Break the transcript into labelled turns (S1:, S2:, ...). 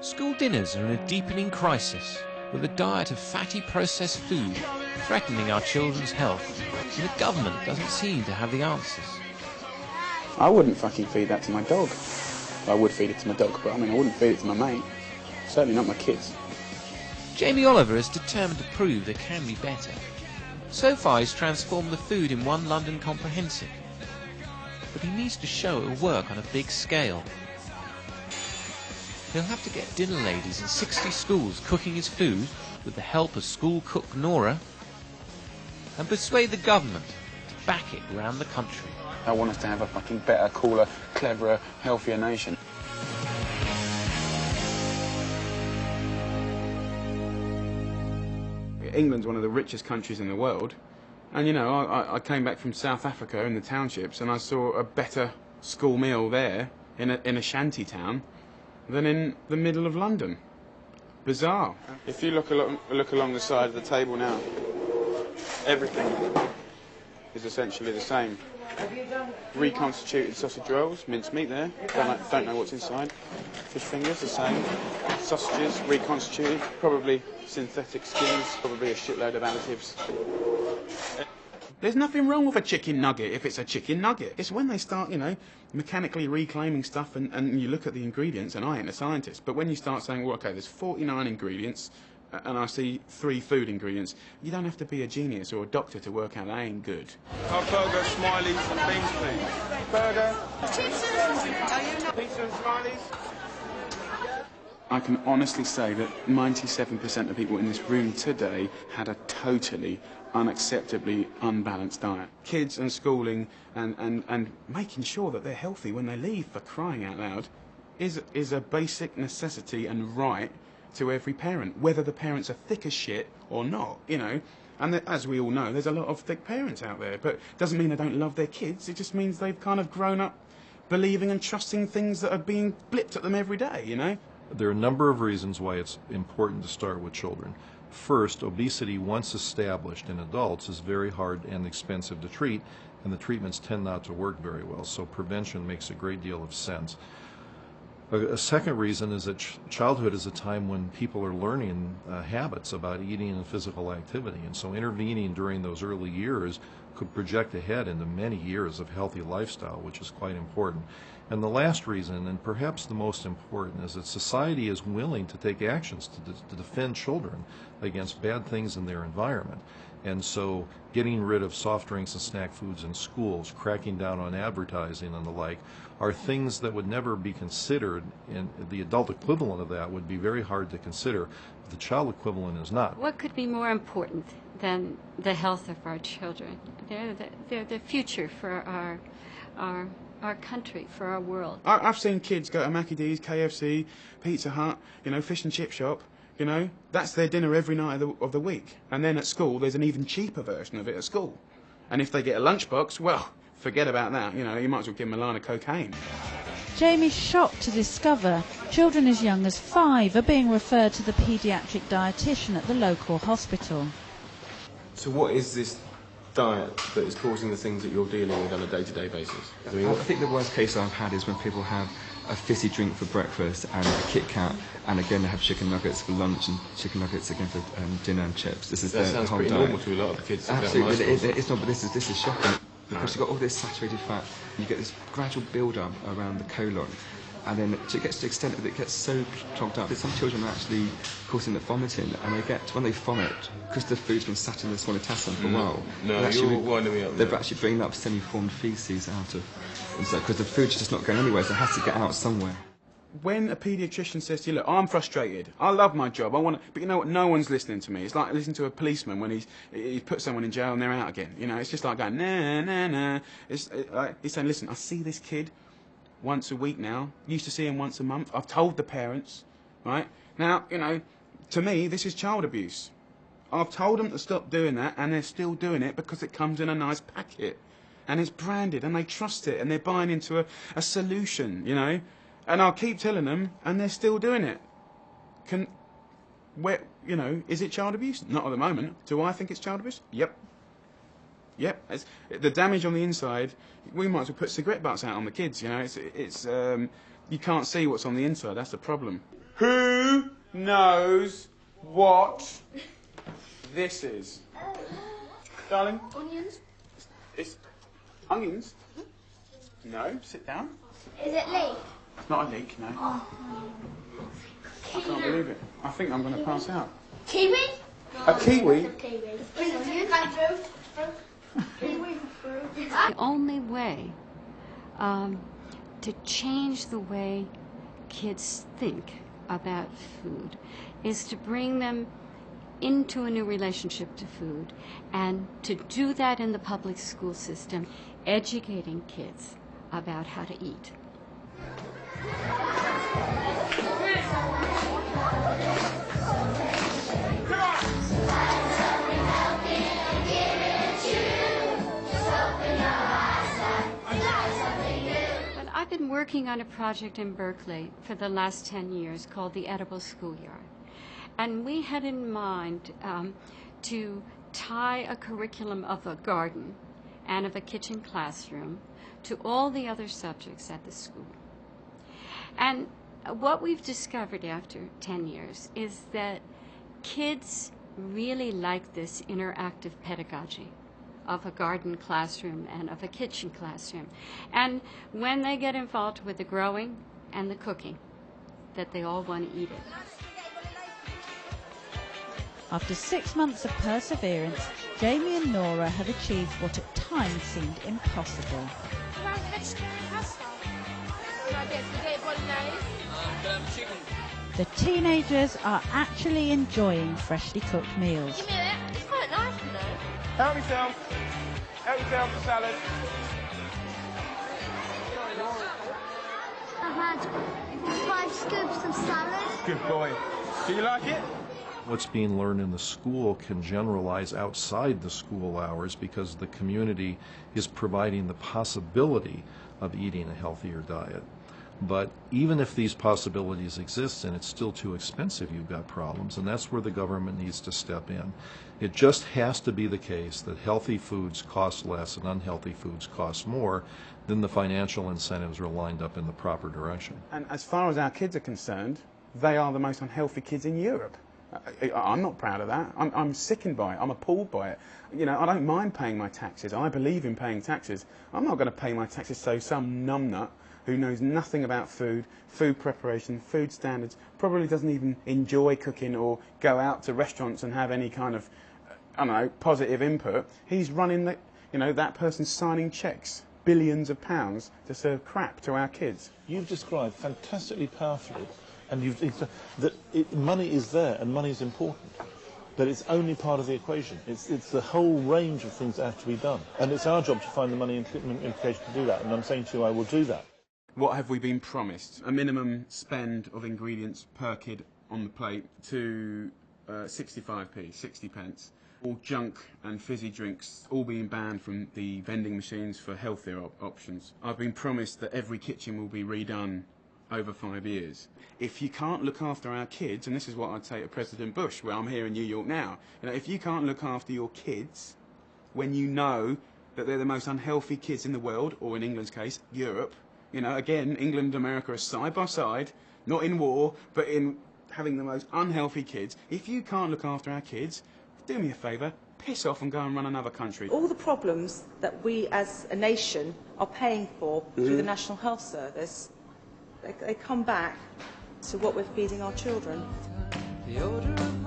S1: School dinners are in a deepening crisis, with a diet of fatty processed food threatening our children's health, and the government doesn't seem to have the answers.
S2: I wouldn't fucking feed that to my dog. I would feed it to my dog, but I mean I wouldn't feed it to my mate. Certainly not my kids.
S1: Jamie Oliver is determined to prove there can be better. So far he's transformed the food in one London comprehensive, but he needs to show it will work on a big scale. He'll have to get dinner ladies in 60 schools cooking his food with the help of school cook Nora, and persuade the government to back it around the country.
S2: I want us to have a fucking better, cooler, cleverer, healthier nation. England's one of the richest countries in the world, and you know, I came back from South Africa in the townships and I saw a better school meal there in a shanty town than in the middle of London. Bizarre. If you look along the side of the table now, everything is essentially the same. Reconstituted sausage rolls, minced meat there, don't know what's inside. Fish fingers, the same. Sausages, reconstituted, probably synthetic skins, probably a shitload of additives. There's nothing wrong with a chicken nugget if it's a chicken nugget. It's when they start, you know, mechanically reclaiming stuff and you look at the ingredients, and I ain't a scientist, but when you start saying, well, okay, there's 49 ingredients, and I see 3 food ingredients, you don't have to be a genius or a doctor to work out that ain't good.
S3: Our burger, smileys and beans, please. Burger. Pizza and smileys.
S2: I can honestly say that 97% of people in this room today had a totally unacceptably unbalanced diet. Kids and schooling and making sure that they're healthy when they leave, for crying out loud, is a basic necessity and right to every parent, whether the parents are thick as shit or not, you know. And as we all know, there's a lot of thick parents out there, but it doesn't mean they don't love their kids, it just means they've kind of grown up believing and trusting things that are being blipped at them every day, you know.
S4: There are a number of reasons why it's important to start with children. First, obesity, once established in adults, is very hard and expensive to treat, and the treatments tend not to work very well, so prevention makes a great deal of sense. A second reason is that childhood is a time when people are learning habits about eating and physical activity, and so intervening during those early years could project ahead into many years of healthy lifestyle, which is quite important. And the last reason, and perhaps the most important, is that society is willing to take actions to defend children against bad things in their environment. And so getting rid of soft drinks and snack foods in schools, cracking down on advertising and the like, are things that would never be considered, and the adult equivalent of that would be very hard to consider, but the child equivalent is not.
S5: What could be more important than the health of our children? They're the future for our country, for our world.
S2: I've seen kids go to Mackie D's, KFC, Pizza Hut, you know, fish and chip shop, you know. That's their dinner every night of the week. And then at school, there's an even cheaper version of it at school. And if they get a lunchbox, well, forget about that. You know, you might as well give them a line of cocaine.
S6: Jamie's shocked to discover children as young as 5 are being referred to the paediatric dietitian at the local hospital.
S3: So what is this diet that is causing the things that you're dealing with on a day-to-day basis?
S7: I think the worst case I've had is when people have a fizzy drink for breakfast and a Kit Kat, and again they have chicken nuggets for lunch and chicken nuggets again for dinner and chips. This is
S3: that sounds
S7: whole
S3: pretty
S7: diet.
S3: normal to a lot of the kids.
S7: Absolutely, it's not. But this is shocking because you've got all this saturated fat. You get this gradual build-up around the colon, and then it gets to the extent that it gets so clogged up that some children are actually causing the vomiting, and they get, when they vomit, because the food's been sat in the small intestine for a while,
S3: you're winding me up.
S7: they're actually bringing up semi-formed faeces out of, and so because the food's just not going anywhere, so it has to get out somewhere.
S2: When a paediatrician says to you, look, I'm frustrated, I love my job, I want to, but you know what, no one's listening to me. It's like listening to a policeman when he's put someone in jail and they're out again. You know, it's just like going, nah, nah, nah. He's saying, listen, I see this kid once a week now, used to see him once a month, I've told the parents, right? Now, you know, to me, this is child abuse. I've told them to stop doing that, and they're still doing it because it comes in a nice packet, and it's branded, and they trust it, and they're buying into a solution, you know? And I'll keep telling them, and they're still doing it. You know, is it child abuse? Not at the moment. Do I think it's child abuse? Yep. Yep. The damage on the inside, we might as well put cigarette butts out on the kids, you know? You can't see what's on the inside, that's the problem. Who knows what this is? Darling?
S8: Onions?
S2: It's onions? No, sit down.
S8: Is it leek?
S2: It's not a leek, no. I can't believe it. I think I'm going to pass out.
S8: Kiwi?
S2: A kiwi?
S8: Kiwi.
S5: The only way to change the way kids think about food is to bring them into a new relationship to food, and to do that in the public school system, educating kids about how to eat. I've been working on a project in Berkeley for the last 10 years called the Edible Schoolyard. And we had in mind to tie a curriculum of a garden and of a kitchen classroom to all the other subjects at the school. And what we've discovered after 10 years is that kids really like this interactive pedagogy of a garden classroom and of a kitchen classroom. And when they get involved with the growing and the cooking, that they all want to eat it.
S6: After 6 months of perseverance, Jamie and Nora have achieved what at times seemed impossible. The teenagers are actually enjoying freshly cooked meals.
S8: Give me it. It's quite nice, you know.
S2: Help yourself. Help yourself to salad.
S8: I've had 5 scoops of salad.
S2: Good boy. Do you like it?
S4: What's being learned in the school can generalize outside the school hours because the community is providing the possibility of eating a healthier diet. But even if these possibilities exist and it's still too expensive, you've got problems, and that's where the government needs to step in. It just has to be the case that healthy foods cost less and unhealthy foods cost more, then the financial incentives are lined up in the proper direction.
S2: And as far as our kids are concerned, they are the most unhealthy kids in Europe. I'm not proud of that. I'm sickened by it. I'm appalled by it. You know, I don't mind paying my taxes. I believe in paying taxes. I'm not going to pay my taxes so some numbnut who knows nothing about food, food preparation, food standards, probably doesn't even enjoy cooking or go out to restaurants and have any kind of, I don't know, positive input. He's running the, you know, that person's signing cheques, billions of pounds to serve crap to our kids.
S9: You've described fantastically powerfully, and money is there and money is important. But it's only part of the equation. It's the whole range of things that have to be done. And it's our job to find the money implication to do that. And I'm saying to you, I will do that.
S2: What have we been promised? A minimum spend of ingredients per kid on the plate to 65p, 60 pence. All junk and fizzy drinks all being banned from the vending machines for healthier options. I've been promised that every kitchen will be redone over 5 years. If you can't look after our kids, and this is what I'd say to President Bush, where I'm here in New York now, you know, if you can't look after your kids when you know that they're the most unhealthy kids in the world, or in England's case, Europe, you know, again, England and America are side by side, not in war, but in having the most unhealthy kids. If you can't look after our kids, do me a favour, piss off and go and run another country.
S10: All the problems that we as a nation are paying for through the National Health Service, they come back to what we're feeding our children.
S11: The odor of